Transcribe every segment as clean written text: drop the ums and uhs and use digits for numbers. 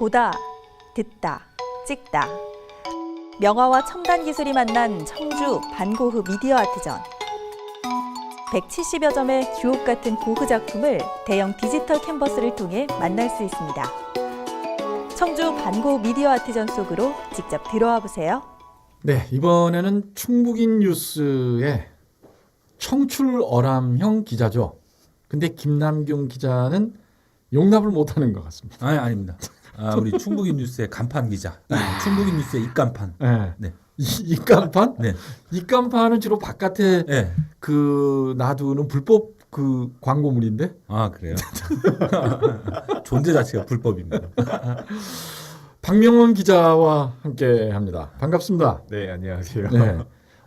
보다, 듣다, 찍다. 명화와 첨단 기술이 만난 청주 반고흐 미디어 아트전. 170여 점의 주옥 같은 고흐 작품을 대형 디지털 캔버스를 통해 만날 수 있습니다. 청주 반고흐 미디어 아트전 속으로 직접 들어와 보세요. 네, 이번에는 충북인 뉴스의 청출어람형 기자죠. 근데 김남경 기자는 용납을 못하는 것 같습니다. 아닙니다. 우리 충북인 뉴스의 간판 기자. 충북인 뉴스의 입간판. 네. 네. 입간판? 네. 입간판은 주로 바깥에 네. 놔두는 불법 광고물인데. 그래요. 존재 자체가 불법입니다. 박명원 기자와 함께합니다. 반갑습니다. 네, 안녕하세요. 네.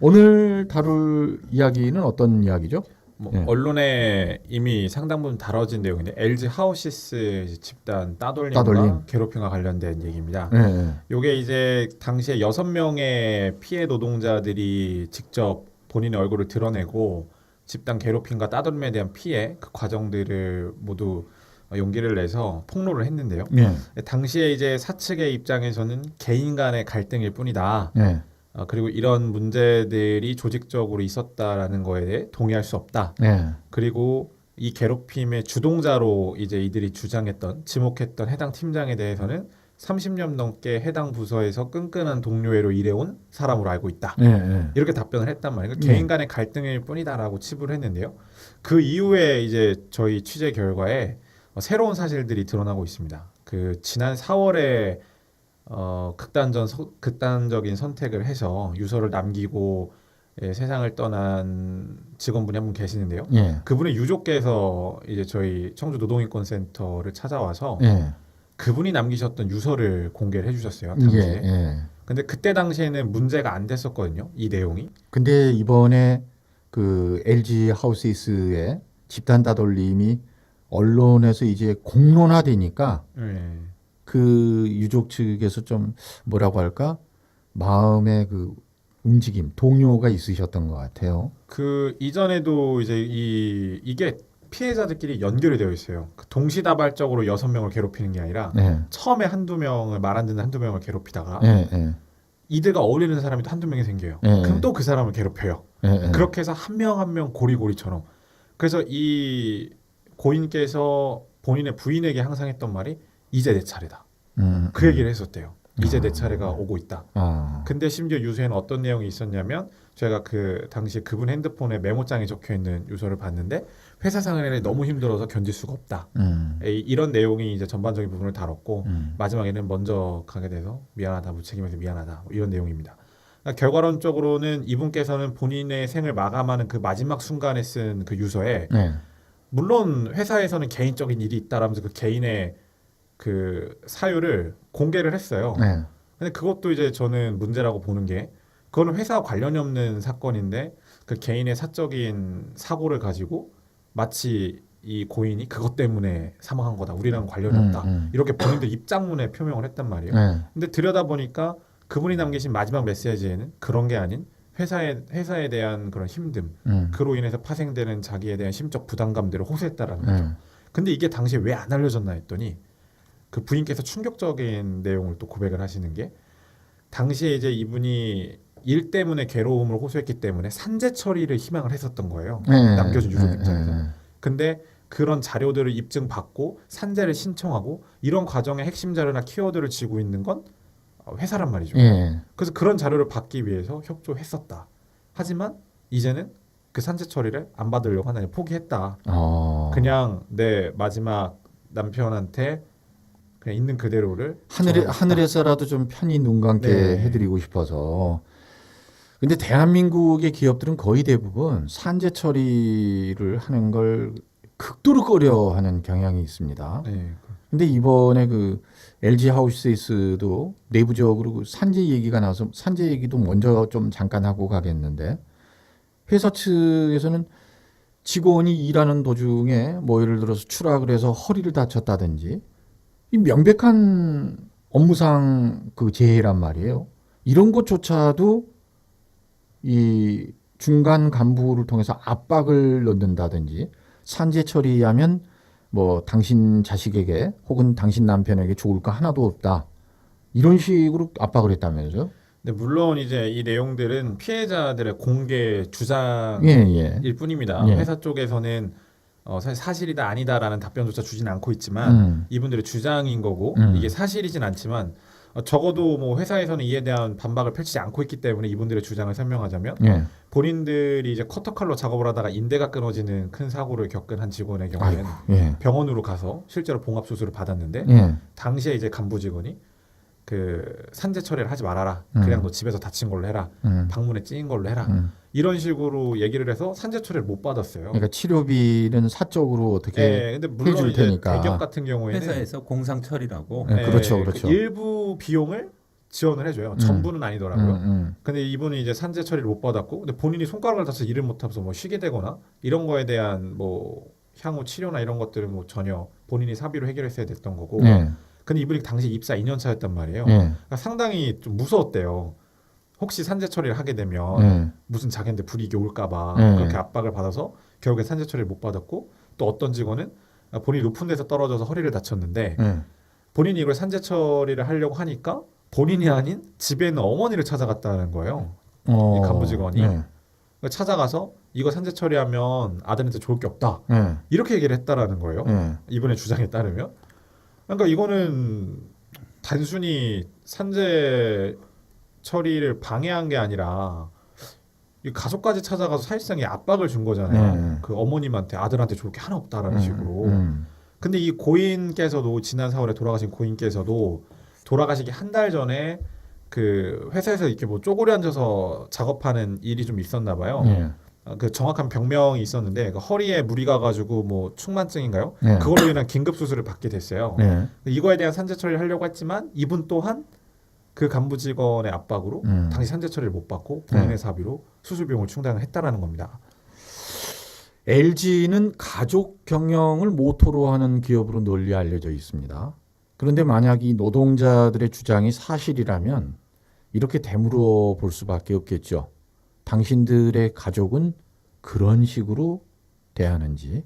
오늘 다룰 이야기는 어떤 이야기죠? 네. 언론에 이미 상당 부분 다뤄진 내용인데 LG 하우시스 집단 따돌림. 따돌림과 괴롭힘과 관련된 얘기입니다. 네. 이게 이제 당시에 6명의 피해 노동자들이 직접 본인의 얼굴을 드러내고 집단 괴롭힘과 따돌림에 대한 피해 그 과정들을 모두 용기를 내서 폭로를 했는데요. 네. 당시에 이제 사측의 입장에서는 개인 간의 갈등일 뿐이다. 네. 그리고 이런 문제들이 조직적으로 있었다라는 거에 대해 동의할 수 없다. 네. 그리고 이 괴롭힘의 주동자로 이제 이들이 지목했던 해당 팀장에 대해서는 30년 넘게 해당 부서에서 끈끈한 동료애로 일해온 사람으로 알고 있다. 네. 이렇게 답변을 했단 말이에요. 네. 개인 간의 갈등일 뿐이다라고 치부를 했는데요. 그 이후에 이제 저희 취재 결과에 새로운 사실들이 드러나고 있습니다. 그 지난 4월에 극단적인 선택을 해서 유서를 남기고 세상을 떠난 직원분이 한 분 계시는데요. 네. 그분의 유족께서 이제 저희 청주 노동인권센터를 찾아와서 네. 그분이 남기셨던 유서를 공개를 해주셨어요. 당시에. 예. 근데 그때 당시에는 문제가 안 됐었거든요. 이 내용이. 근데 이번에 그 LG 하우시스의 집단 따돌림이 언론에서 이제 공론화되니까 네. 그 유족 측에서 좀 뭐라고 할까 마음의 그 움직임, 동요가 있으셨던 것 같아요. 그 이전에도 이제 이게 피해자들끼리 연결이 되어 있어요. 그 동시다발적으로 6명을 괴롭히는 게 아니라 네. 처음에 한두 명을 말 안 듣는 한두 명을 괴롭히다가 네. 이들과 어울리는 사람이 또 한두 명이 생겨요. 네. 그럼 또 그 사람을 괴롭혀요. 네. 그렇게 해서 한 명 한 명 고리고리처럼. 그래서 이 고인께서 본인의 부인에게 항상 했던 말이 이제 내 차례다. 그 얘기를 했었대요. 이제 내 차례가 오고 있다. 근데 심지어 유서에는 어떤 내용이 있었냐면 제가 그 당시 그분 핸드폰에 메모장에 적혀있는 유서를 봤는데 회사 생활이 너무 힘들어서 견딜 수가 없다. 이런 내용이 이제 전반적인 부분을 다뤘고 마지막에는 먼저 가게 돼서 미안하다, 무책임해서 미안하다 이런 내용입니다. 그러니까 결과론적으로는 이분께서는 본인의 생을 마감하는 그 마지막 순간에 쓴 그 유서에 네. 물론 회사에서는 개인적인 일이 있다라면서 그 개인의 그 사유를 공개를 했어요. 네. 근데 그것도 이제 저는 문제라고 보는 게 그거는 회사와 관련이 없는 사건인데 그 개인의 사적인 사고를 가지고 마치 이 고인이 그것 때문에 사망한 거다. 우리랑 관련이 없다. 이렇게 본인들 입장문에 표명을 했단 말이에요. 네. 근데 들여다보니까 그분이 남기신 마지막 메시지에는 그런 게 아닌 회사에 대한 그런 힘듦, 그로 인해서 파생되는 자기에 대한 심적 부담감들을 호소했다라는 거죠. 근데 이게 당시에 왜 안 알려졌나 했더니 그 부인께서 충격적인 내용을 또 고백을 하시는 게 당시에 이제 이분이 일 때문에 괴로움을 호소했기 때문에 산재 처리를 희망을 했었던 거예요. 남겨준 유족 입장에서. 근데 그런 자료들을 입증받고 산재를 신청하고 이런 과정의 핵심 자료나 키워드를 쥐고 있는 건 회사란 말이죠. 그래서 그런 자료를 받기 위해서 협조했었다. 하지만 이제는 그 산재 처리를 안 받으려고 하나니 포기했다. 그냥 내 마지막 남편한테 그냥 있는 그대로를 하늘에서라도 좀 편히 눈 감게 네. 해드리고 싶어서. 근데 대한민국의 기업들은 거의 대부분 산재 처리를 하는 걸 극도로 꺼려하는 경향이 있습니다. 네. 근데 이번에 그 LG 하우시스도 내부적으로 그 산재 얘기가 나와서 산재 얘기도 먼저 좀 잠깐 하고 가겠는데 회사 측에서는 직원이 일하는 도중에 뭐 예를 들어서 추락을 해서 허리를 다쳤다든지 이 명백한 업무상 그 재해란 말이에요. 이런 것조차도 이 중간 간부를 통해서 압박을 넣는다든지 산재 처리하면 뭐 당신 자식에게 혹은 당신 남편에게 좋을 거 하나도 없다. 이런 식으로 압박을 했다면서요? 근데 물론 이제 이 내용들은 피해자들의 공개 주장일 예. 뿐입니다. 예. 회사 쪽에서는 사실 사실이다 아니다라는 답변조차 주진 않고 있지만 이분들의 주장인 거고 이게 사실이진 않지만 적어도 뭐 회사에서는 이에 대한 반박을 펼치지 않고 있기 때문에 이분들의 주장을 설명하자면 예. 본인들이 이제 커터칼로 작업을 하다가 인대가 끊어지는 큰 사고를 겪은 한 직원의 경우에는 예. 병원으로 가서 실제로 봉합 수술을 받았는데 예. 당시에 이제 간부 직원이 그 산재 처리를 하지 말아라. 그냥 너 집에서 다친 걸로 해라. 방문에 찌인 걸로 해라. 이런 식으로 얘기를 해서 산재 처리를 못 받았어요. 그러니까 치료비는 사적으로 어떻게 근데 물론 해줄 이제 테니까. 대기업 같은 경우에는 회사에서 공상 처리라고. 네, 그렇죠. 그 일부 비용을 지원을 해줘요. 전부는 아니더라고요. 근데 이분이 이제 산재 처리를 못 받았고, 근데 본인이 손가락을 다쳐서 일을 못하면서 뭐 쉬게 되거나 이런 거에 대한 뭐 향후 치료나 이런 것들은 뭐 전혀 본인이 사비로 해결했어야 됐던 거고. 예. 근데 이분이 당시 입사 2년 차였단 말이에요. 예. 그러니까 상당히 좀 무서웠대요. 혹시 산재 처리를 하게 되면 예. 무슨 자기한테 불이익이 올까봐 네. 그렇게 압박을 받아서 결국에 산재 처리를 못 받았고 또 어떤 직원은 본인이 높은 데서 떨어져서 허리를 다쳤는데 예. 본인이 이걸 산재 처리를 하려고 하니까 본인이 아닌 집에 있는 어머니를 찾아갔다는 거예요. 이 간부 직원이. 예. 그러니까 찾아가서 이거 산재 처리하면 아들한테 좋을 게 없다. 예. 이렇게 얘기를 했다라는 거예요. 예. 이분의 주장에 따르면. 그러니까 이거는 단순히 산재 처리를 방해한 게 아니라 이 가족까지 찾아가서 사실상의 압박을 준 거잖아요. 그 어머님한테 아들한테 좋을 게 하나 없다라는 식으로. 근데 이 고인께서도 지난 4월에 돌아가신 고인께서도 돌아가시기 한 달 전에 그 회사에서 이렇게 뭐 쪼그려 앉아서 작업하는 일이 좀 있었나 봐요. 예. 그 정확한 병명이 있었는데 그 허리에 무리 가가지고 뭐 축만증인가요? 예. 그걸로 인한 긴급 수술을 받게 됐어요. 예. 이거에 대한 산재 처리를 하려고 했지만 이분 또한 그 간부 직원의 압박으로 당시 산재 처리를 못 받고 본인의 사비로 수술 비용을 충당을 했다라는 겁니다. LG는 가족 경영을 모토로 하는 기업으로 널리 알려져 있습니다. 그런데 만약 이 노동자들의 주장이 사실이라면 이렇게 되물어 볼 수밖에 없겠죠. 당신들의 가족은 그런 식으로 대하는지.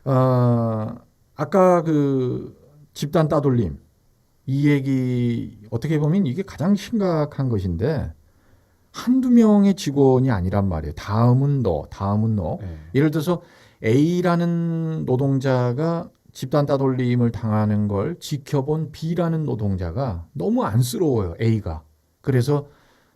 아까 그 집단 따돌림 이 얘기 어떻게 보면 이게 가장 심각한 것인데 한두 명의 직원이 아니란 말이에요. 다음은 너. 네. 예를 들어서 A라는 노동자가 집단 따돌림을 당하는 걸 지켜본 B라는 노동자가 너무 안쓰러워요. A가. 그래서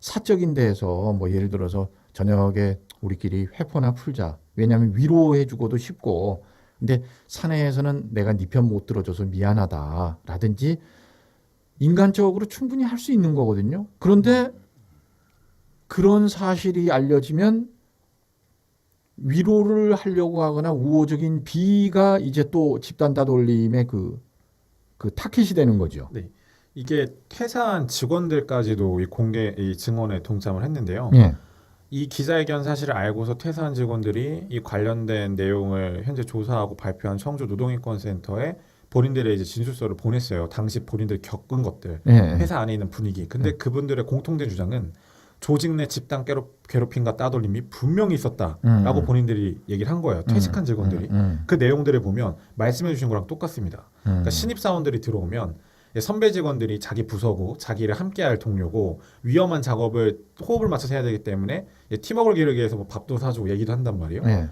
사적인 데에서 뭐 예를 들어서 저녁에 우리끼리 회포나 풀자. 왜냐하면 위로해 주고도 쉽고. 근데 사내에서는 내가 네 편 못 들어줘서 미안하다. 라든지 인간적으로 충분히 할 수 있는 거거든요. 그런데 그런 사실이 알려지면 위로를 하려고 하거나 우호적인 B가 이제 또 집단 따돌림의 그 타켓이 되는 거죠. 네. 이게 퇴사한 직원들까지도 이 증언에 동참을 했는데요. 예. 이 기자회견 사실을 알고서 퇴사한 직원들이 이 관련된 내용을 현재 조사하고 발표한 청주 노동인권센터에 본인들의 이제 진술서를 보냈어요. 당시 본인들이 겪은 것들, 예. 회사 안에 있는 분위기. 근데 그분들의 공통된 주장은 조직 내 집단 괴롭힘과 따돌림이 분명히 있었다라고 본인들이 얘기를 한 거예요. 퇴직한 직원들이. 그 내용들을 보면 말씀해 주신 거랑 똑같습니다. 그러니까 신입사원들이 들어오면 선배 직원들이 자기 부서고 자기 일을 함께할 동료고 위험한 작업을 호흡을 맞춰서 해야 되기 때문에 팀워크를 기르기 위해서 뭐 밥도 사주고 얘기도 한단 말이에요. 예.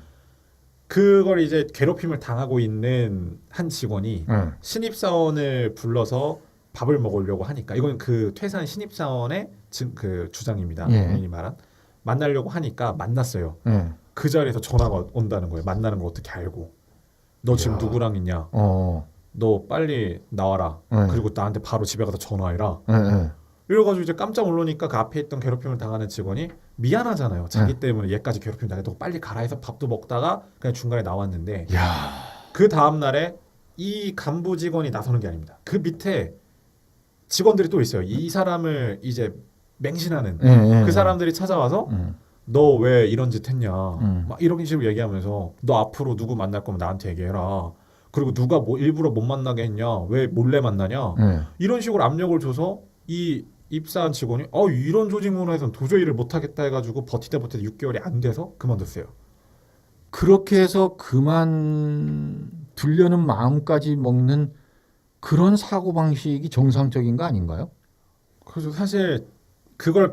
그걸 이제 괴롭힘을 당하고 있는 한 직원이 신입사원을 불러서 밥을 먹으려고 하니까 이건 그 퇴사한 신입사원의 그 주장입니다. 예. 본인이 말한 만나려고 하니까 만났어요. 예. 그 자리에서 전화가 온다는 거예요. 만나는 거 어떻게 알고? 너 지금 누구랑 있냐? 너 빨리 나와라. 그리고 나한테 바로 집에 가서 전화해라. 이래가지고 이제 깜짝 놀라니까 그 앞에 있던 괴롭힘을 당하는 직원이 미안하잖아요. 자기 때문에 얘까지 괴롭힘 당해도 빨리 가라 해서 밥도 먹다가 그냥 중간에 나왔는데 그 다음 날에 이 간부 직원이 나서는 게 아닙니다. 그 밑에 직원들이 또 있어요. 이 사람을 이제 맹신하는 그 사람들이 찾아와서 너 왜 이런 짓 했냐 막 이런 식으로 얘기하면서 너 앞으로 누구 만날 거면 나한테 얘기해라. 그리고 누가 뭐 일부러 못 만나게 했냐 왜 몰래 만나냐 이런 식으로 압력을 줘서 이 입사한 직원이 이런 조직 문화에서는 도저히 일을 못하겠다 해가지고 버티다 6개월이 안 돼서 그만뒀어요. 그렇게 해서 그만둔 들려는 마음까지 먹는 그런 사고 방식이 정상적인 거 아닌가요? 그래서 사실 그걸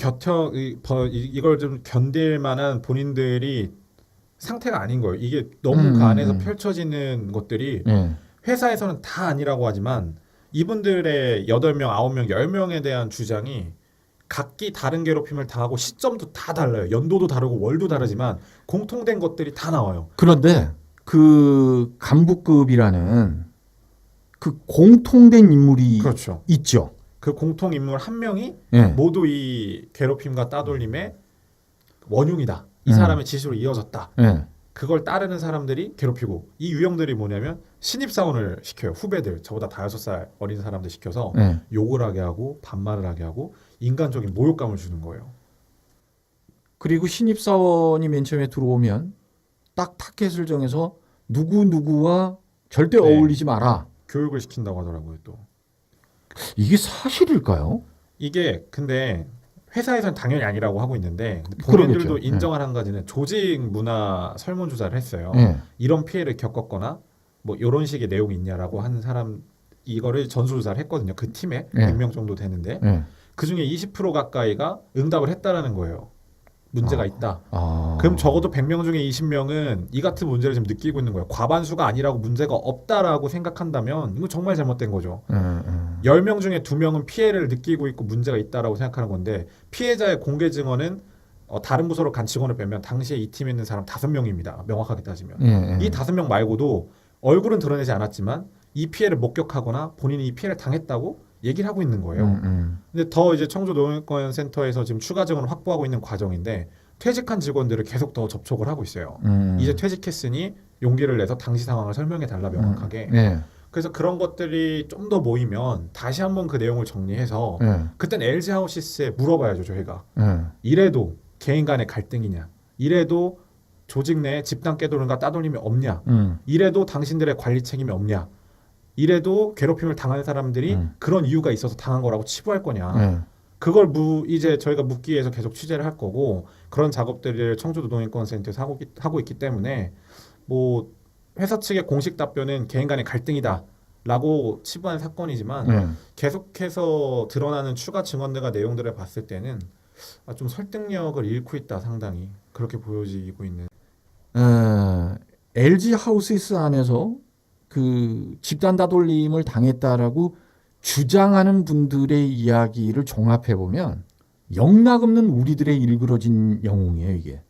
이걸 좀 견딜 만한 본인들이 상태가 아닌 거예요. 이게 너무 그 안에서 펼쳐지는 것들이 네. 회사에서는 다 아니라고 하지만 이분들의 8명, 9명, 10명에 대한 주장이 각기 다른 괴롭힘을 당하고 시점도 다 달라요. 연도도 다르고 월도 다르지만 공통된 것들이 다 나와요. 그런데 그 간부급이라는 그 공통된 인물이 그렇죠. 있죠. 그 공통 인물 한 명이 예. 모두 이 괴롭힘과 따돌림의 원흉이다. 이 사람의 지시로 이어졌다. 예. 그걸 따르는 사람들이 괴롭히고 이 유형들이 뭐냐면 신입사원을 시켜요. 후배들 저보다 5살 어린 사람들 시켜서 예. 욕을 하게 하고 반말을 하게 하고 인간적인 모욕감을 주는 거예요. 그리고 신입사원이 맨 처음에 들어오면 딱 타켓을 정해서 누구와 절대 네. 어울리지 마라. 교육을 시킨다고 하더라고요. 또 이게 사실일까요? 이게 근데 회사에서는 당연히 아니라고 하고 있는데 본인들도 그러겠죠. 인정한 한 가지는 조직 문화 설문조사를 했어요. 예. 이런 피해를 겪었거나 뭐 이런 식의 내용이 있냐라고 하는 사람 이거를 전수조사를 했거든요. 그 팀에 네. 100명 정도 되는데 예. 그중에 20% 가까이가 응답을 했다라는 거예요. 문제가 있다. 그럼 적어도 100명 중에 20명은 이 같은 문제를 지금 느끼고 있는 거예요. 과반수가 아니라고 문제가 없다라고 생각한다면 이거 정말 잘못된 거죠. 10명 중에 2명은 피해를 느끼고 있고 문제가 있다라고 생각하는 건데 피해자의 공개 증언은 다른 부서로 간 직원을 빼면 당시에 이 팀에 있는 사람 5명입니다. 명확하게 따지면. 예. 이 5명 말고도 얼굴은 드러내지 않았지만 이 피해를 목격하거나 본인이 이 피해를 당했다고 얘기를 하고 있는 거예요. 근데 더 이제 청주노인권센터에서 지금 추가 증언을 확보하고 있는 과정인데 퇴직한 직원들을 계속 더 접촉을 하고 있어요. 이제 퇴직했으니 용기를 내서 당시 상황을 설명해 달라 명확하게. 예. 그래서 그런 것들이 좀 더 모이면 다시 한번 그 내용을 정리해서 예. 그땐 LG 하우시스에 물어봐야죠 저희가. 예. 이래도 개인 간의 갈등이냐? 이래도 조직 내에 집단 깨돌림과 따돌림이 없냐? 이래도 당신들의 관리 책임이 없냐? 이래도 괴롭힘을 당한 사람들이 그런 이유가 있어서 당한 거라고 치부할 거냐? 예. 그걸 이제 저희가 묻기 위해서 계속 취재를 할 거고 그런 작업들을 청주노동인권센터에서 하고 있기 때문에 뭐 회사 측의 공식 답변은 개인 간의 갈등이다라고 치부한 사건이지만 예. 계속해서 드러나는 추가 증언들과 내용들을 봤을 때는 좀 설득력을 잃고 있다 상당히 그렇게 보여지고 있는. LG 하우스스 안에서 그 집단 다돌림을 당했다라고 주장하는 분들의 이야기를 종합해 보면 영락없는 우리들의 일그러진 영웅이에요 이게.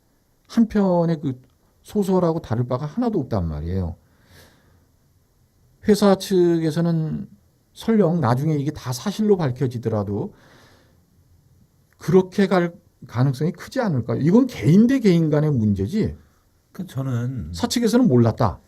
한편의 그 소설하고 다를 바가 하나도 없단 말이에요. 회사 측에서는 설령 나중에 이게 다 사실로 밝혀지더라도 그렇게 갈 가능성이 크지 않을까요? 이건 개인 대 개인 간의 문제지. 그 저는 사측에서는 몰랐다.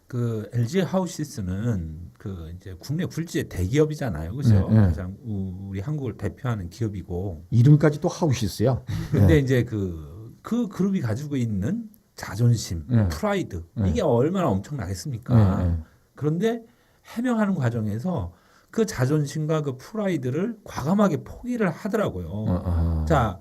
그 LG 하우시스는 그 이제 국내 굴지의 대기업이잖아요, 그렇죠? 네. 가장 우리 한국을 대표하는 기업이고. 이름까지 또 하우시스야. 근데 네. 이제 그 그룹이 가지고 있는 자존심, 네. 프라이드 네. 이게 얼마나 엄청나겠습니까? 네. 그런데 해명하는 과정에서 그 자존심과 그 프라이드를 과감하게 포기를 하더라고요. 자,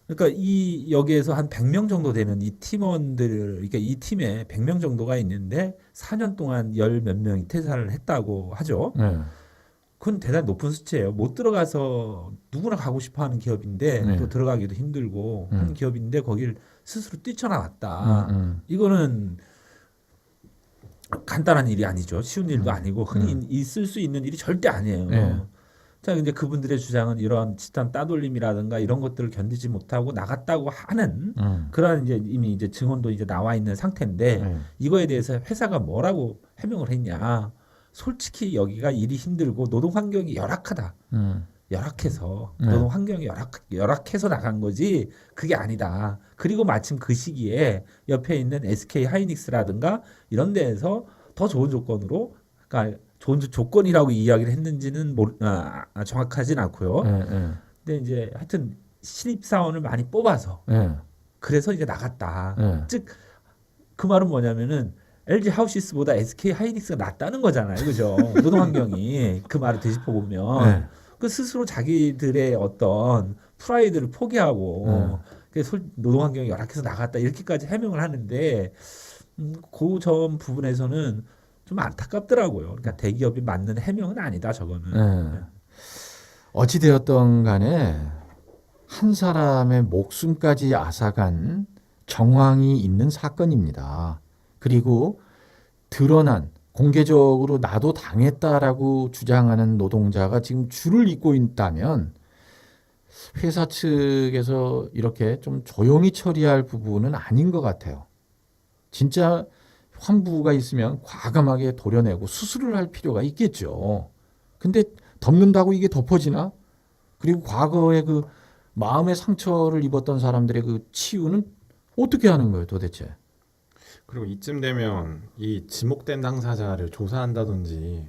그러니까 여기에서 한 100명 정도 되는 이 팀원들, 그러니까 이 팀에 100명 정도가 있는데 4년 동안 열 몇 명이 퇴사를 했다고 하죠. 네. 그건 대단히 높은 수치예요. 못 들어가서 누구나 가고 싶어하는 기업인데 네. 또 들어가기도 힘들고 한 기업인데 거길 스스로 뛰쳐나왔다. 이거는 간단한 일이 아니죠. 쉬운 일도 아니고 흔히 있을 수 있는 일이 절대 아니에요. 네. 자, 이제 그분들의 주장은 이러한 집단 따돌림이라든가 이런 것들을 견디지 못하고 나갔다고 하는 그런 이제 이미 이제 증언도 이제 나와 있는 상태인데 네. 이거에 대해서 회사가 뭐라고 해명을 했냐? 솔직히 여기가 일이 힘들고 노동 환경이 열악하다. 열악해서 네. 노동 환경이 열악해서 나간 거지 그게 아니다. 그리고 마침 그 시기에 옆에 있는 SK 하이닉스라든가 이런 데에서 더 좋은 조건으로 그러니까 좋은 조건이라고 이야기를 했는지는 정확하진 않고요. 근데 이제 하여튼 신입사원을 많이 뽑아서 그래서 이제 나갔다. 즉 그 말은 뭐냐면은 LG 하우시스보다 SK 하이닉스가 낫다는 거잖아요, 그죠? 노동 환경이 그 말을 되짚어 보면 그 스스로 자기들의 어떤 프라이드를 포기하고 노동 환경이 열악해서 나갔다 이렇게까지 해명을 하는데 그 점 부분에서는 좀 안타깝더라고요. 그러니까 대기업이 맞는 해명은 아니다 저거는. 네. 어찌 되었던 간에 한 사람의 목숨까지 앗아간 정황이 있는 사건입니다. 그리고 드러난 공개적으로 나도 당했다라고 주장하는 노동자가 지금 줄을 잇고 있다면 회사 측에서 이렇게 좀 조용히 처리할 부분은 아닌 것 같아요. 진짜 환부가 있으면 과감하게 도려내고 수술을 할 필요가 있겠죠. 근데 덮는다고 이게 덮어지나? 그리고 과거에 그 마음의 상처를 입었던 사람들의 그 치유는 어떻게 하는 거예요, 도대체? 그리고 이쯤 되면 이 지목된 당사자를 조사한다든지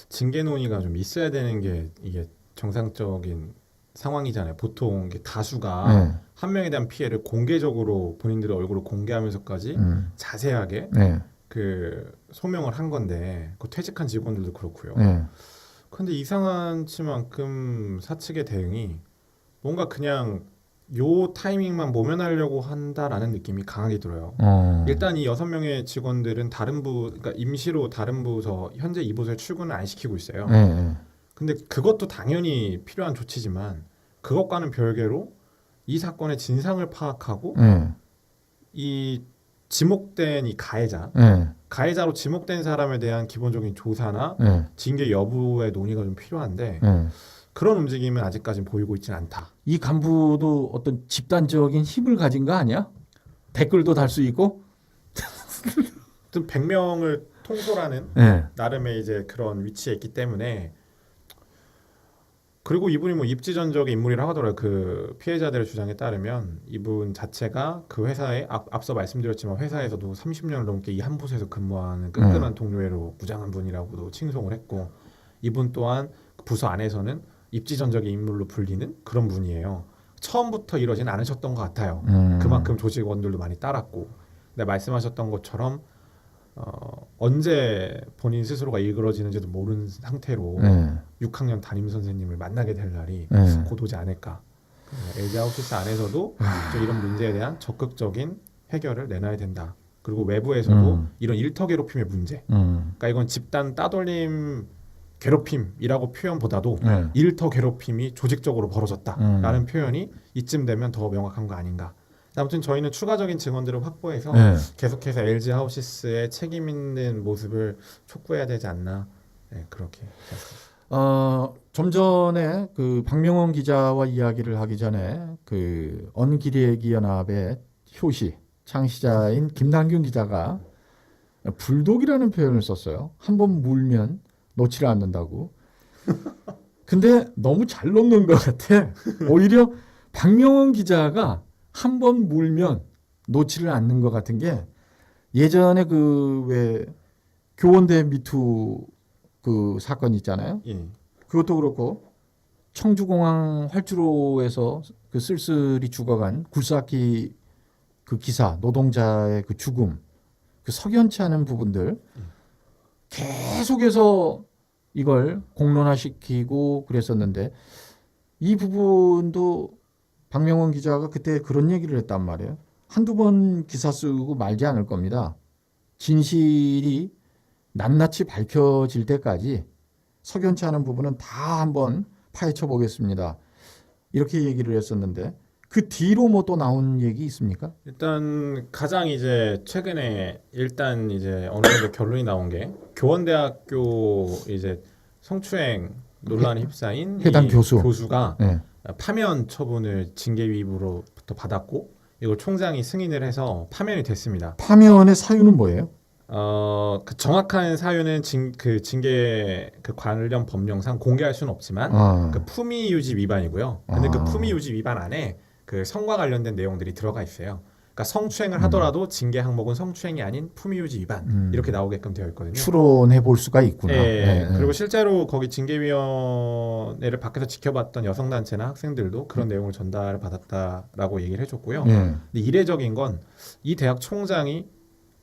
징계 논의가 좀 있어야 되는 게 이게 정상적인 상황이잖아요. 보통 이게 다수가 네. 한 명에 대한 피해를 공개적으로 본인들의 얼굴을 공개하면서까지 자세하게 네. 그 소명을 한 건데 그 퇴직한 직원들도 그렇고요. 네. 근데 이상한 치만큼 사측의 대응이 뭔가 그냥 요 타이밍만 모면하려고 한다라는 느낌이 강하게 들어요. 일단 이 6명의 직원들은 다른 그러니까 임시로 다른 부서, 현재 이 부서에 출근을 안 시키고 있어요. 네. 근데 그것도 당연히 필요한 조치지만 그것과는 별개로 이 사건의 진상을 파악하고 네. 이 지목된 이 가해자, 네. 가해자로 지목된 사람에 대한 기본적인 조사나 네. 징계 여부의 논의가 좀 필요한데 네. 그런 움직임은 아직까지 보이고 있지는 않다. 이 간부도 어떤 집단적인 힘을 가진 거 아니야? 댓글도 달 수 있고? 100명을 통솔하는 네. 나름의 이제 그런 위치에 있기 때문에 그리고 이분이 뭐 입지전적인 인물이라고 하더라고요. 그 피해자들의 주장에 따르면 이분 자체가 그 회사에 앞서 말씀드렸지만 회사에서도 30년을 넘게 이 한 부서에서 근무하는 끈끈한 동료애로 무장한 분이라고도 칭송을 했고 이분 또한 부서 안에서는 입지전적인 인물로 불리는 그런 분이에요. 처음부터 이러진 않으셨던 것 같아요. 그만큼 조직원들도 많이 따랐고 근데 말씀하셨던 것처럼 언제 본인 스스로가 일그러지는지도 모르는 상태로 6학년 담임 선생님을 만나게 될 날이 곧 오지 않을까. LG 하우스 안에서도 좀 이런 문제에 대한 적극적인 해결을 내놔야 된다. 그리고 외부에서도 이런 일터 괴롭힘의 문제. 그러니까 이건 집단 따돌림 괴롭힘이라고 표현보다도 일터 괴롭힘이 조직적으로 벌어졌다라는 표현이 이쯤 되면 더 명확한 거 아닌가. 아무튼 저희는 추가적인 증언들을 확보해서 계속해서 LG 하우시스의 책임 있는 모습을 촉구해야 되지 않나. 네, 그렇게 생각합니다. 좀 전에 그 박명원 기자와 이야기를 하기 전에 그 언기레기 연합의 효시 창시자인 김남균 기자가 불독이라는 표현을 썼어요. 한번 물면 놓지를 않는다고. 근데 너무 잘 놓는 것 같아. 오히려 박명원 기자가 한 번 물면 놓지를 않는 것 같은 게 예전에 그 왜 교원대 미투 그 사건 있잖아요. 예. 그것도 그렇고 청주공항 활주로에서 그 쓸쓸히 죽어간 굴삭기 그 기사 노동자의 그 죽음 그 석연치 않은 부분들 계속해서 이걸 공론화시키고 그랬었는데 이 부분도 박명원 기자가 그때 그런 얘기를 했단 말이에요. 한두 번 기사 쓰고 말지 않을 겁니다. 진실이 낱낱이 밝혀질 때까지 석연치 않은 부분은 다 한번 파헤쳐 보겠습니다. 이렇게 얘기를 했었는데 그 뒤로 뭐 또 나온 얘기 있습니까? 일단 가장 이제 최근에 일단 이제 어느 정도 결론이 나온 게 교원대학교 이제 성추행 논란에 휩싸인 해당 이 교수. 교수가 네. 파면 처분을 징계 위부로부터 받았고 이걸 총장이 승인을 해서 파면이 됐습니다. 파면의 사유는 뭐예요? 그 정확한 사유는 징계 그 관련 법령상 공개할 수는 없지만 그 품위 유지 위반이고요. 근데 그 품위 유지 위반 안에 그 성과 관련된 내용들이 들어가 있어요. 그러니까 성추행을 하더라도 징계 항목은 성추행이 아닌 품위 유지 위반 이렇게 나오게끔 되어 있거든요. 추론해 볼 수가 있구나. 예, 그리고 실제로 거기 징계위원회를 밖에서 지켜봤던 여성단체나 학생들도 그런 내용을 전달을 받았다라고 얘기를 해줬고요. 근데 이례적인 건 이 대학 총장이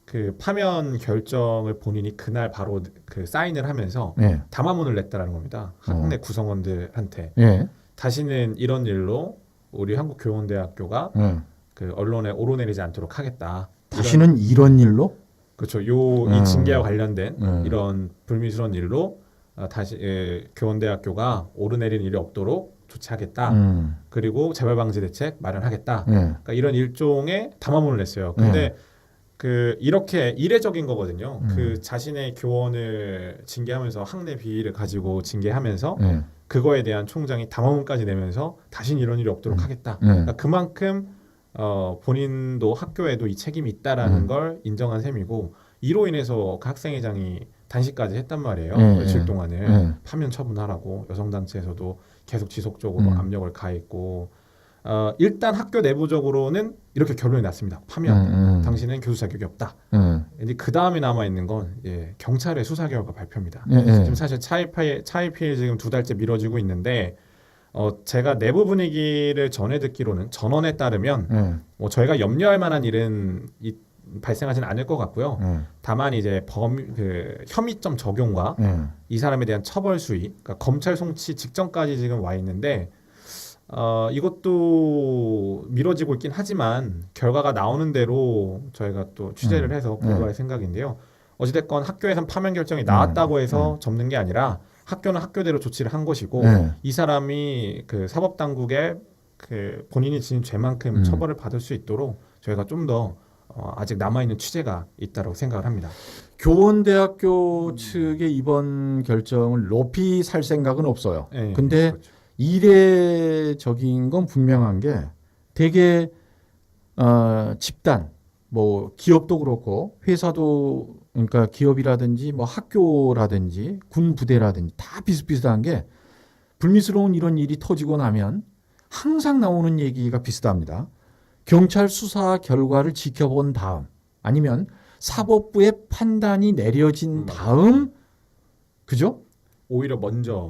그 파면 결정을 본인이 그날 바로 그 사인을 하면서 담화문을 냈다라는 겁니다. 학내 구성원들한테 다시는 이런 일로 우리 한국교원대학교가 그 언론에 오르내리지 않도록 하겠다. 다시는 이런 일로? 그렇죠. 이 징계와 관련된 이런 불미스러운 일로 다시 교원대학교가 오르내리는 일이 없도록 조치하겠다. 그리고 재발 방지 대책 마련하겠다. 그러니까 이런 일종의 담화문을 냈어요. 근데 이렇게 이례적인 거거든요. 그 자신의 교원을 징계하면서 학내 비위를 가지고 징계하면서 그거에 대한 총장이 담화문까지 내면서 다신 이런 일이 없도록 하겠다. 그러니까 그만큼 본인도 학교에도 이 책임이 있다라는 걸 인정한 셈이고 이로 인해서 그 학생회장이 단식까지 했단 말이에요. 며칠 동안을 파면 처분하라고 여성단체에서도 계속 지속적으로 압력을 가했고 일단 학교 내부적으로는 이렇게 결론이 났습니다. 파면 당신은 교수 자격이 없다. 근데 그 다음에 남아 있는 건 경찰의 수사 결과 발표입니다. 지금 사실 차이피에 지금 2달째 미뤄지고 있는데 제가 내부 분위기를 전해 듣기로는 전원에 따르면 뭐 저희가 염려할 만한 일은 발생하지는 않을 것 같고요. 다만 이제 혐의점 적용과 이 사람에 대한 처벌 수위, 그러니까 검찰 송치 직전까지 지금 와 있는데 이것도 미뤄지고 있긴 하지만 결과가 나오는 대로 저희가 또 취재를 해서 보도할 생각인데요. 어찌됐건 학교에선 파면 결정이 나왔다고 해서 접는 게 아니라 학교는 학교대로 조치를 한 것이고 이 사람이 그 사법당국에 본인이 지은 죄만큼 처벌을 받을 수 있도록 저희가 좀 더 아직 남아있는 취재가 있다고 생각을 합니다. 교원대학교 측의 이번 결정을 높이 살 생각은 없어요. 네, 근데 그렇죠. 이례적인 건 분명한 게 되게 집단 뭐 기업도 그렇고 회사도 그러니까 기업이라든지 뭐 학교라든지 군 부대라든지 다 비슷비슷한 게 불미스러운 이런 일이 터지고 나면 항상 나오는 얘기가 비슷합니다. 경찰 수사 결과를 지켜본 다음 아니면 사법부의 판단이 내려진 다음 그죠? 오히려 먼저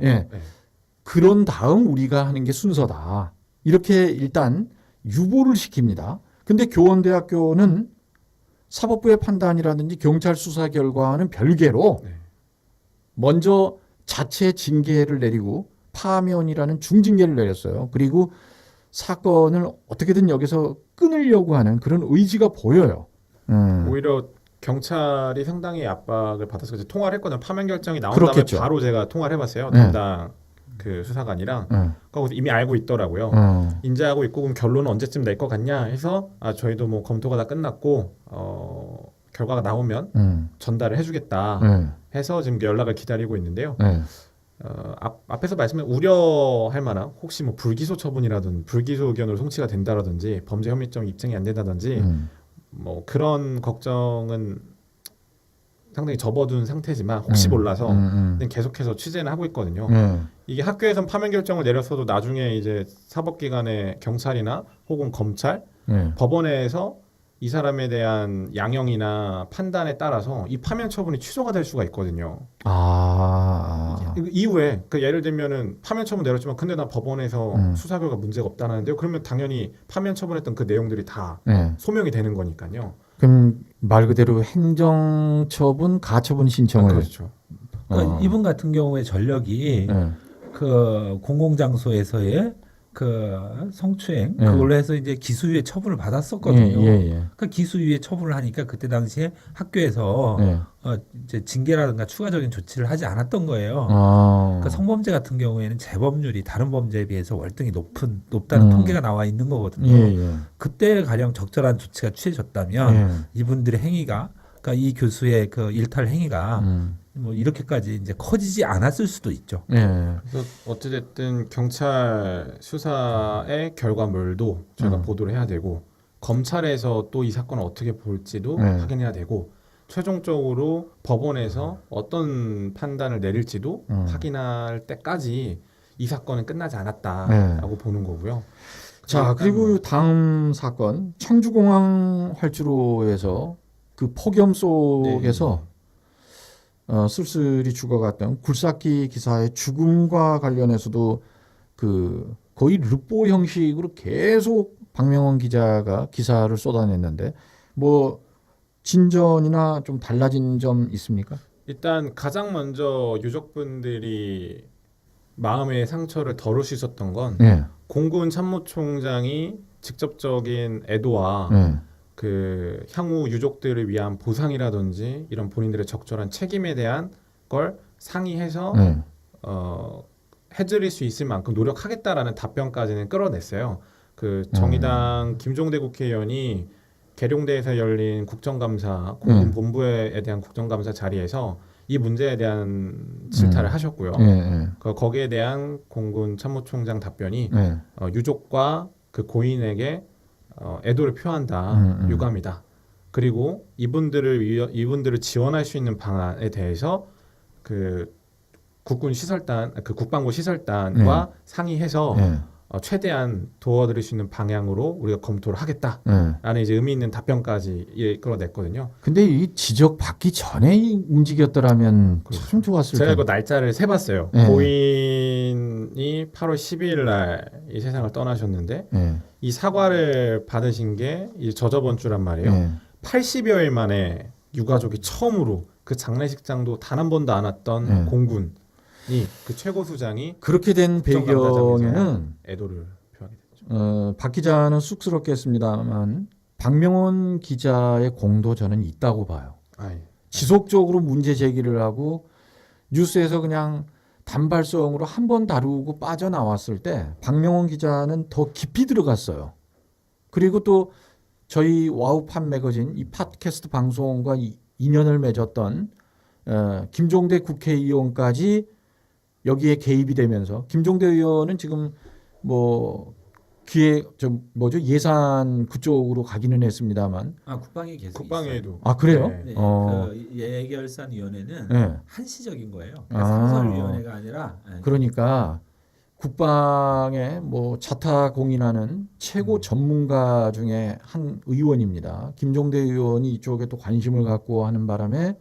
그런 다음 우리가 하는 게 순서다. 이렇게 일단 유보를 시킵니다. 근데 교원대학교는 사법부의 판단이라든지 경찰 수사 결과는 별개로 먼저 자체 징계를 내리고 파면이라는 중징계를 내렸어요. 그리고 사건을 어떻게든 여기서 끊으려고 하는 그런 의지가 보여요. 오히려 경찰이 상당히 압박을 받아서 통화를 했거든요. 파면 결정이 나온 그렇겠죠. 다음에 바로 제가 통화를 해봤어요. 담당 그 수사관이랑 거기서 이미 알고 있더라고요. 인지하고 있고 그럼 결론은 언제쯤 낼 것 같냐 해서 저희도 뭐 검토가 다 끝났고 결과가 나오면 전달을 해주겠다 해서 지금 연락을 기다리고 있는데요. 앞에서 말씀한 우려할 만한 혹시 뭐 불기소 처분이라든지 불기소 의견으로 송치가 된다라든지 범죄 혐의점이 입증이 안 된다든지 뭐 그런 걱정은 상당히 접어둔 상태지만 혹시 몰라서 계속해서 취재는 하고 있거든요. 이게 학교에선 파면 결정을 내렸어도 나중에 이제 사법기관의 경찰이나 혹은 검찰, 법원에서 이 사람에 대한 양형이나 판단에 따라서 이 파면 처분이 취소가 될 수가 있거든요. 이후에 예를 들면은 파면 처분 내렸지만 근데 나 법원에서 수사 결과 문제가 없다는데요. 그러면 당연히 파면 처분했던 그 내용들이 다 소명이 되는 거니까요. 그럼 말 그대로 행정처분, 가처분 신청을 그렇죠. 그러니까 이분 같은 경우에 전력이 그 공공장소에서의 그 성추행 그걸로 해서 이제 기수유예 처분을 받았었거든요. 그러니까 기수유예 처분을 하니까 그때 당시에 학교에서 이제 징계라든가 추가적인 조치를 하지 않았던 거예요. 그러니까 성범죄 같은 경우에는 재범률이 다른 범죄에 비해서 월등히 높다는 통계가 나와 있는 거거든요. 그때 가령 적절한 조치가 취해졌다면 이분들의 행위가 그러니까 이 교수의 그 일탈 행위가 뭐 이렇게까지 이제 커지지 않았을 수도 있죠. 그래서 어찌됐든 경찰 수사의 결과물도 저희가 보도를 해야 되고 검찰에서 또 이 사건을 어떻게 볼지도 확인해야 되고 최종적으로 법원에서 어떤 판단을 내릴지도 확인할 때까지 이 사건은 끝나지 않았다라고 보는 거고요. 자, 그리고 다음 사건 청주공항 활주로에서 그 폭염 속에서 쓸쓸히 죽어갔던 굴삭기 기사의 죽음과 관련해서도 그 거의 르포 형식으로 계속 박명원 기자가 기사를 쏟아냈는데 뭐 진전이나 좀 달라진 점 있습니까? 일단 가장 먼저 유족분들이 마음의 상처를 덜을 수 있었던 건 공군 참모총장이 직접적인 애도와 그 향후 유족들을 위한 보상이라든지 이런 본인들의 적절한 책임에 대한 걸 상의해서 해드릴 수 있을 만큼 노력하겠다라는 답변까지는 끌어냈어요. 그 정의당 김종대 국회의원이 계룡대에서 열린 국정감사 공군 본부에 대한 국정감사 자리에서 이 문제에 대한 질타를 하셨고요. 거기에 대한 공군 참모총장 답변이 유족과 그 고인에게 애도를 표한다, 유감이다. 그리고 이분들을 지원할 수 있는 방안에 대해서 그 국군 시설단, 그 국방부 시설단과 상의해서 최대한 도와드릴 수 있는 방향으로 우리가 검토를 하겠다라는 이제 의미 있는 답변까지 끌어냈거든요. 근데 이 지적 받기 전에 움직였더라면 참 좋았을 제가 텐데. 그 날짜를 세봤어요. 고인이 8월 12일 날 이 세상을 떠나셨는데 이 사과를 받으신 게 이제 저저번 주란 말이에요. 80여일 만에 유가족이 처음으로 그 장례식장도 단 한 번도 안 왔던 공군이 그 최고 수장이 그렇게 된 배경에는 애도를 표하게 됐죠. 박 기자는 쑥스럽겠습니다만 박명훈 기자의 공도 저는 있다고 봐요. 지속적으로 문제 제기를 하고 뉴스에서 그냥 단발성으로 한 번 다루고 빠져나왔을 때 박명훈 기자는 더 깊이 들어갔어요. 그리고 또 저희 와우 판 매거진 이 팟캐스트 방송과 인연을 맺었던 김종대 국회의원까지 여기에 개입이 되면서 김종대 의원은 지금 뭐 예산 그쪽으로 가기는 했습니다만 국방에 계속 국방에도 그래요? 네. 그 예결산위원회는 한시적인 거예요. 아. 상설위원회가 아니라 그러니까 국방에 뭐 자타 공인하는 최고 전문가 중에 한 의원입니다. 김종대 의원이 이쪽에 또 관심을 갖고 하는 바람에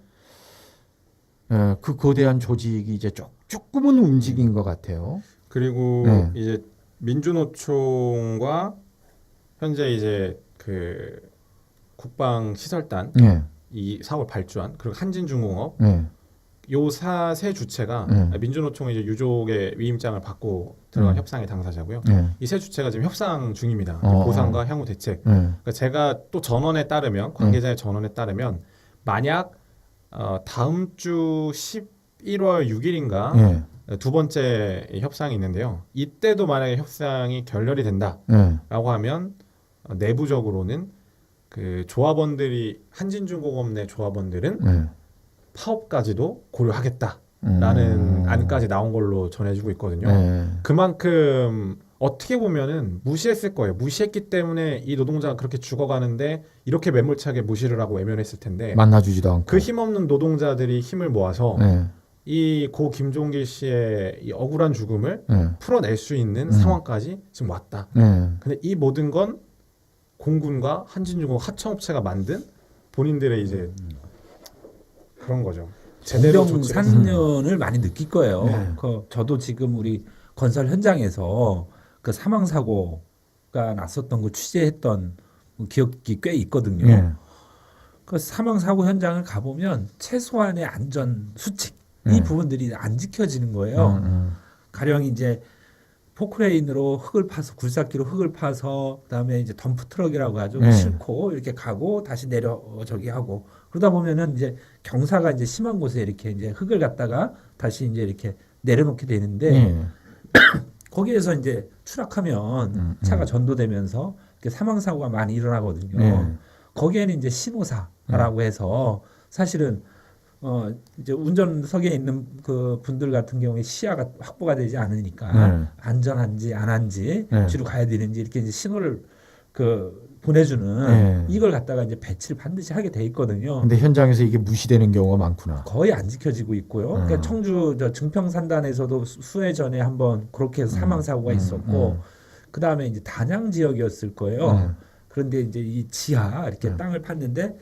그 거대한 조직이 이제 조금은 움직인 것 같아요. 그리고 이제 민주노총과 현재 이제 그 국방 시설단 이 사업을 발주한 그리고 한진중공업 요 세 주체가 민주노총이 이제 유족의 위임장을 받고 들어간 협상의 당사자고요. 이 세 주체가 지금 협상 중입니다. 보상과 향후 대책. 그러니까 제가 또 전원에 따르면 관계자의 전원에 따르면 만약 다음 주 11월 6일인가 두 번째 협상이 있는데요. 이때도 만약에 협상이 결렬이 된다라고 하면 내부적으로는 그 조합원들이 한진중공업 내 조합원들은 파업까지도 고려하겠다라는 안까지 나온 걸로 전해지고 있거든요. 그만큼 어떻게 보면은 무시했을 거예요. 무시했기 때문에 이 노동자가 그렇게 죽어가는데 이렇게 매몰차게 무시를 하고 외면했을 텐데 만나주지도 않고 그 힘없는 노동자들이 힘을 모아서 이 고 김종길 씨의 이 억울한 죽음을 풀어낼 수 있는 상황까지 지금 왔다. 근데 이 모든 건 공군과 한진중공업 하청업체가 만든 본인들의 이제 그런 거죠. 제대로 공병산년을 많이 느낄 거예요. 저도 지금 우리 건설 현장에서 그 사망 사고가 났었던 거 취재했던 기억이 꽤 있거든요. 그 사망 사고 현장을 가보면 최소한의 안전 수칙 이 부분들이 안 지켜지는 거예요. 가령 이제 포크레인으로 흙을 파서 굴삭기로 흙을 파서 그다음에 이제 덤프 트럭이라고 하죠. 싣고 이렇게 가고 다시 내려 저기 하고 그러다 보면은 이제 경사가 이제 심한 곳에 이렇게 이제 흙을 갖다가 다시 이제 이렇게 내려놓게 되는데 거기에서 이제 추락하면 차가 전도되면서 이렇게 사망 사고가 많이 일어나거든요. 거기에는 이제 신호사라고 해서 사실은 이제 운전석에 있는 그 분들 같은 경우에 시야가 확보가 되지 않으니까 안전한지 안 한지 뒤로 가야 되는지 이렇게 이제 신호를 그 보내주는 이걸 갖다가 이제 배치를 반드시 하게 돼 있거든요. 근데 현장에서 이게 무시되는 경우가 많구나. 거의 안 지켜지고 있고요. 그러니까 청주 저 증평산단에서도 수해 전에 한번 그렇게 해서 사망 사고가 있었고 그 다음에 이제 단양 지역이었을 거예요. 그런데 이제 이 지하 이렇게 땅을 팠는데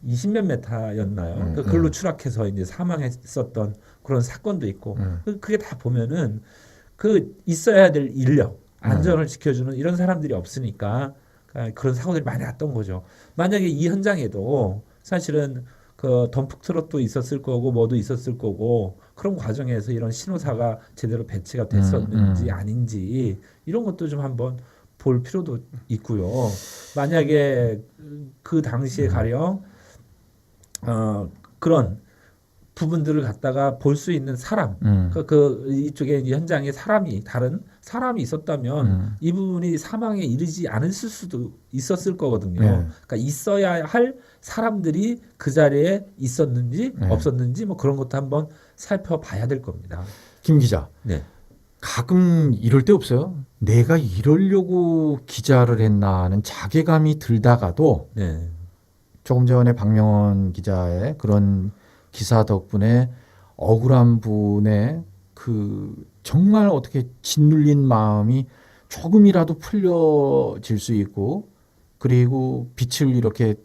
20몇 메타였나요? 그러니까 그걸로 추락해서 이제 사망했었던 그런 사건도 있고 그게 다 보면은 그 있어야 될 인력 안전을 지켜주는 이런 사람들이 없으니까 그런 사고들이 많이 났던 거죠. 만약에 이 현장에도 사실은 그 덤프 트럭도 있었을 거고 뭐도 있었을 거고 그런 과정에서 이런 신호사가 제대로 배치가 됐었는지 아닌지 이런 것도 좀 한번 볼 필요도 있고요. 만약에 그 당시에 가령 그런 부분들을 갖다가 볼 수 있는 사람, 그 이쪽에 현장에 다른 사람이 있었다면 이 부분이 사망에 이르지 않았을 수도 있었을 거거든요. 네. 그러니까 있어야 할 사람들이 그 자리에 있었는지 네. 없었는지 뭐 그런 것도 한번 살펴봐야 될 겁니다. 김 기자. 네. 가끔 이럴 때 없어요? 내가 이러려고 기자를 했나 하는 자괴감이 들다가도 네. 조금 전에 박명원 기자의 그런 기사 덕분에 억울한 분의 그 정말 어떻게 짓눌린 마음이 조금이라도 풀려질 수 있고 그리고 빛을 이렇게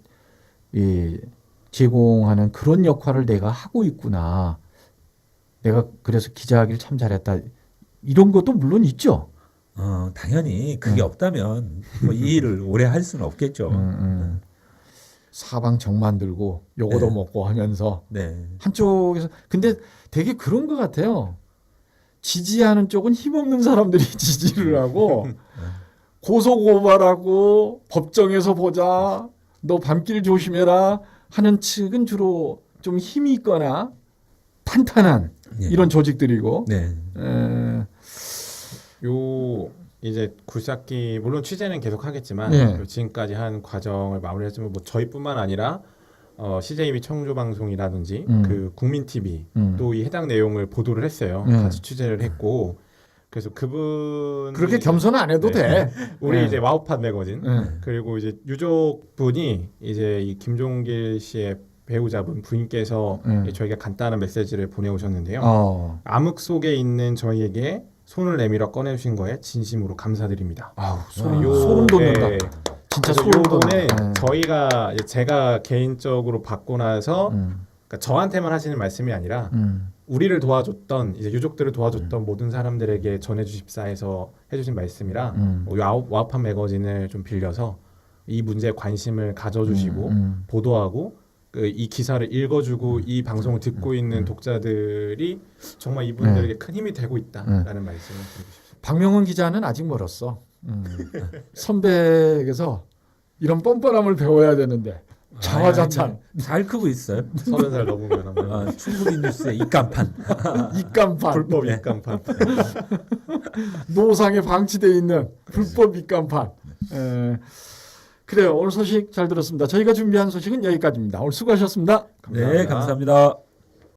제공하는 그런 역할을 내가 하고 있구나. 내가 그래서 기자하기를 참 잘했다. 이런 것도 물론 있죠. 당연히 그게 없다면 뭐 이 일을 오래 할 수는 없겠죠. 사방 정 만들고 요거도 네. 먹고 하면서 네. 한쪽에서 근데 되게 그런 것 같아요. 지지하는 쪽은 힘없는 사람들이 지지를 하고 고소고발하고 법정에서 보자 너 밤길 조심해라 하는 측은 주로 좀 힘이 있거나 탄탄한 네. 이런 조직들이고 네. 요 이제 굴삭기 물론 취재는 계속 하겠지만 네. 지금까지 한 과정을 마무리했지만 뭐 저희뿐만 아니라 CJB 청주방송이라든지 그 국민 TV 또 이 해당 내용을 보도를 했어요. 같이 취재를 했고 그래서 그분 그렇게 겸손 안 해도 돼. 우리 네. 이제 와우팟 매거진 그리고 이제 유족분이 이제 이 김종길 씨의 배우자분 부인께서 저희가 간단한 메시지를 보내오셨는데요. 암흑 속에 있는 저희에게 손을 내밀어 꺼내주신 거에 진심으로 감사드립니다. 아우 요- 소름 돋는다. 네. 진짜 그래서 소름 요거는 돋는다. 제가 개인적으로 받고 나서 그러니까 저한테만 하시는 말씀이 아니라 우리를 도와줬던 이제 유족들을 도와줬던 모든 사람들에게 전해주십사 해서 해주신 말씀이라 와우팟 매거진을 좀 빌려서 이 문제에 관심을 가져주시고 보도하고 이 기사를 읽어주고 이 방송을 듣고 있는 독자들이 정말 이분들에게 큰 힘이 되고 있다라는 말씀을 드리고 싶습니다. 박명원 기자는 아직 멀었어. 선배에게서 이런 뻔뻔함을 배워야 되는데 자화자찬 잘 크고 있어요. 30살 넘으면 아마 충분히 뉴스의 입간판. 입간판 불법 입간판. 노상에 방치되어 있는 불법 입간판. 그래요. 오늘 소식 잘 들었습니다. 저희가 준비한 소식은 여기까지입니다. 오늘 수고하셨습니다. 네, 감사합니다.